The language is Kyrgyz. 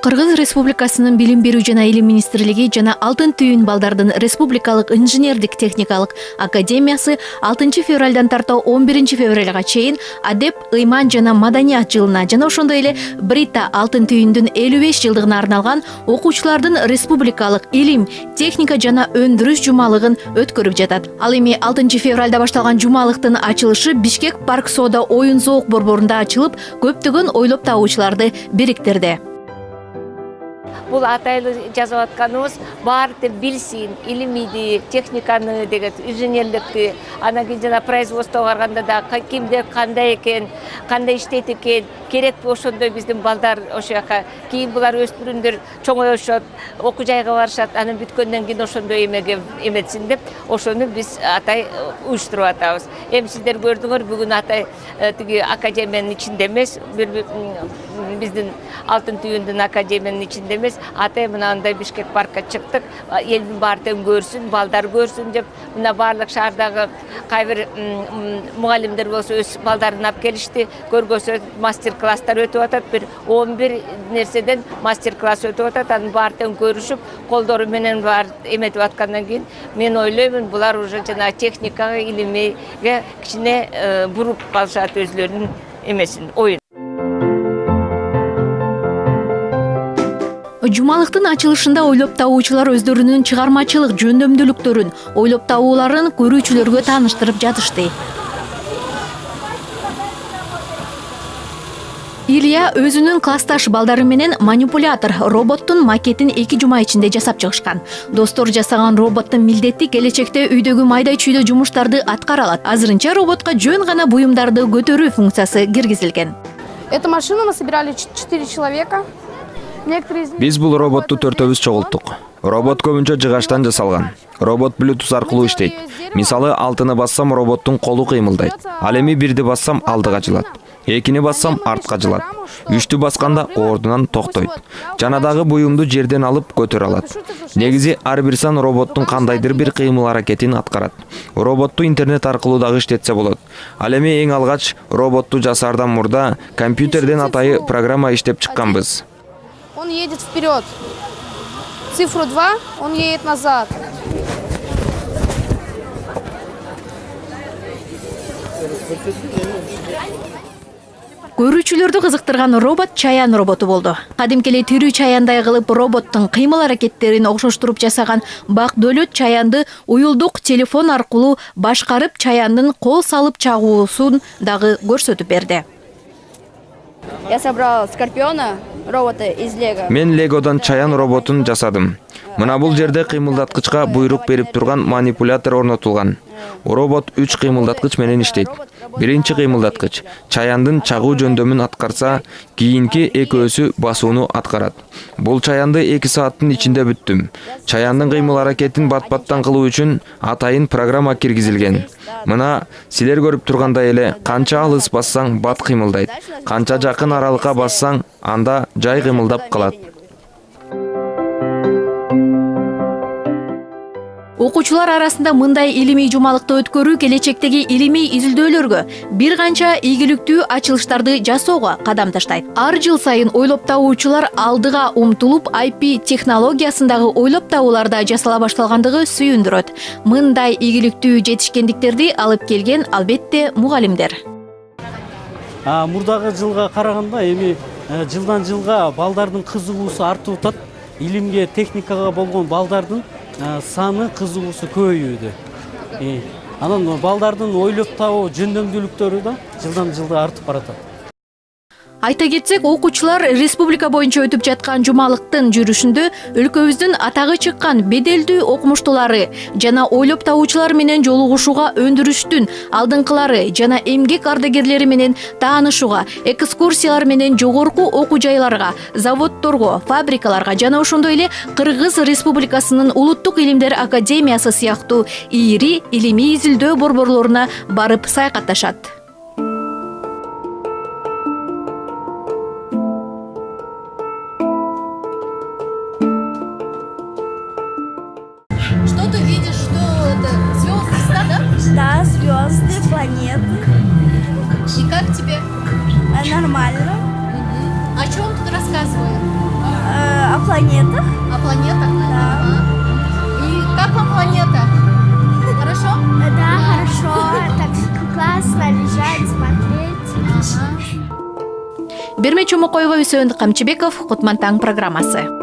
Кыргыз Республикасынын Билим берүү жана Илим министрлиги жана Алтын түйүн балдардын Республикалык инженердик техникалык академиясы 6 февралдан тарта 11 февралга чейин адеп, ыйман жана маданият жылына жана ошондой эле Брита Алтын түйүндүн 55 жылдыгына арналган окуучулардын Республикалык илим, техника жана өндүрүш жумалыгын өткөрүп жатат. Ал эми 6 февралда башталган жумалыктын ачылышы Бишкек парк соода оюн-зоок борборунда ачылып, көптөгөн ойлоп табуучуларды бириктирди. Бул атайлы жазып атканыбыз баарды билсин, илимиди, техниканы деген, инженерликти, анан кийин жана производствого барганда да кимде кандай экен, кандай иштейт экен, керек ошондой биздин балдар ошол жака, кийин булар өспүрүмдөр чоңоюшат, окуу жайга барышат, анан бүткөндөн кийин ошондой эмеге эметсин деп, ошону биз атай уюштуруп атабыз. Эми сиздер көрдүңөр, бүгүн атай тиги академиянын ичинде эмес, биздин Алтын түйүндүн академиянын ичинде эмес, атай мынандай Бишкек паркка чыктык, элдин баары тең көрсүн, балдар көрсүн деп, мына баардык шаардагы кайбир мугалимдер болсо өз балдарын алып келишти, көргөзө мастер-класстар өтүп атат, бир 11 нерседен мастер-класс өтүп атат, анын баары тең көрүшүп, колдору менен бар эметип аткандан кийин мен ойлоймун, булар уже жана техникага, илимге кичине буруп калышат өзлөрүнүн эмесин, оюн. Жумалыктын ачылышында ойлоп табуучулар өздөрүнүн чыгармачылык жөндөмдүүлүктөрүн, ойлоп табууларын көрүүчүлөргө тааныштырып жатышты. Илья өзүнүн классташ балдары менен манипулятор роботтун макетин 2 жума ичинде жасап чыгышкан. Достор жасаган роботтун милдети келечекте үйдөгү майда-чүйдө жумуштарды аткара алат. Азырынча роботко жөн гана буюмдарды көтөрүү функциясы киргизилген. Эту машину мы собирали 4 человека. Биз бул роботту төртөөбүз чогулттук. Робот көбүнчө жыгачтан жасалган. Робот Bluetooth аркылуу иштейт. Мисалы, алтыны бассам роботтун колу кыймылдайт. Ал эми бирди бассам алдыга жылат. Экини бассам артка жылат. Үчтү басканда ордунан токтойт. Жана дагы буюмду жерден алып көтөрө алат. Негизи ар бир сан роботтун кандайдыр бир кыймыл аракетин аткарат. Роботту интернет аркылуу дагы иштетсе болот. Ал эми эң алгач роботту жасаардан мурда компьютерден атайы программа иштеп чыкканбыз. Он едет вперед. Цифру 2, он едет назад. Көрүүчүлөрдү кызыктырган робот чаян роботу болду. Кадимки эле тирүү чаяндай кылып роботтун кыймыл аракеттерин окшоштуруп жасаган Бак Дөөлөт чаянды уюлдук телефон аркылуу башкарып, чаяндын кол салып чагуусун дагы көрсөтүп берди. Я собрал Скорпиона, робота из Лего. Мен Легодон чаян роботун жасадым. Мына бул жерде кыймылдаткычка буйрук берип турган манипулятор орнотулган. Робот 3 кыймылдаткыч менен иштейт. Биринчи кыймылдаткыч чаяндын чагуу жөндөмүн аткарса, кийинки экөөсү басууну аткарат. Бул чаянды 2 сааттын ичинде бүттүм. Чаяндын кыймыл аракетин бат-баттан кылуу үчүн атайын программа киргизилген. Мына силер көрүп тургандай эле канча алыс бассаң бат кыймылдайт. Канча жакын аралыкка бассаң анда жай кыймылдап калат. Окуучулар арасында мындай илимий жумалыкты өткөрүү келечектеги илимий изилдөөлөргө, бир канча ийгиликтүү ачылыштарды жасоого кадам таштайт. Ар жыл сайын ойлоп табуучулар алдыга умтулуп, IP технологиясындагы ойлоп табууларда жасала башталгандыгы сүйүндүрөт. Мындай ийгиликтүү жетишкендиктерди алып келген албетте мугалимдер. Мурдагы жылга караганда эми жылдан жылга балдардын кызыгуусу артып атат. Илимге, техникага болгон балдардын саны кызыгуусу көбөйүүдө. Анан балдардын ойлоп табуу жөндөмдүүлүктөрү да жылдан жылга артып баратат. Айта кетсек, окуучулар республика боюнча өтүп жаткан жумалыктын жүрүшүндө өлкөбүздүн атагы чыккан беделдүү окумуштуулары жана ойлоп табуучулар менен жолугушууга, өндүрүштүн алдыңкылары жана эмгек ардагерлери менен таанышууга, экскурсиялар менен жогорку окуу жайларга, заводдорго, фабрикаларга жана ошондой эле Кыргыз Республикасынын Улуттук илимдер академиясы сыяктуу ири илимий изилдөө борборлоруна барып саякатташат. Что ты видишь? Что это? Звезды, да? Да, звезды, планеты. И как тебе? Нормально. О чем тут рассказывают? о планетах. О планетах? Да. И как вам планета? Хорошо? Да, хорошо. Так классно лежать, смотреть. Берме Чумакоева, Үсен Камчыбеков, Кутман таң программасы.